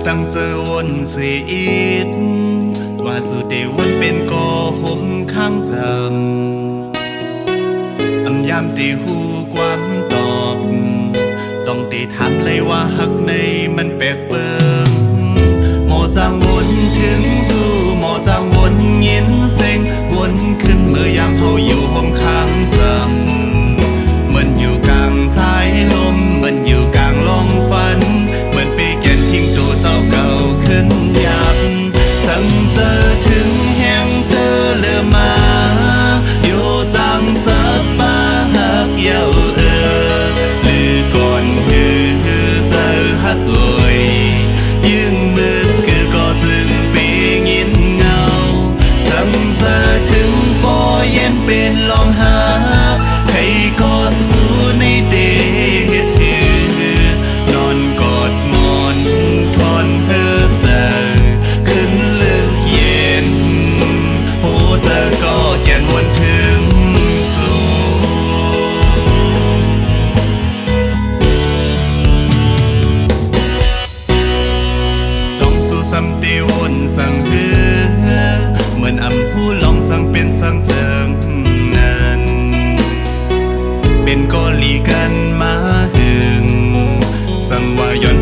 ตั้งเจอวนเสียอีดว่าสุดเดวันเป็นก่อหมข้างจำยามตีหูความตอบจ้องตีถามเลยว่าหักในมันแปลกเบิ่งหมอจางวนถึงสู่หมอจางวนยินเสียงวนขึ้นเมื่อยามเฮาอยู่ห่มข้างจำเหมือนอยู่กลางสายลมเหมือนอยู่กลางลองฝันเหมือนไปแก่นทิ้งตัวเจ้าเก่าขึ้นยับสั่งเจอถึงแห่งเตอเลือมาอยู่จังเจอป้าหักเยาหรือก่อนคือเจอหักลอยยิ่งมืดคือก็จึงปีงินเงาสั่งเจอถึงปอเย็นเป็นลองหาให้กอดสู่ในเดชนอนกอดหมอนทอนเพื่อเจอขึ้นเลือกเย็นโอ้เจอก็แก่นวนถึงสู่จงสู่สัมติวนสั่งเฮือเหมือนอำผู้ลองสั่งเป็นสั่งเจิงนั้นเป็นก็ลีกันมาหึงสั่งว่าย้อน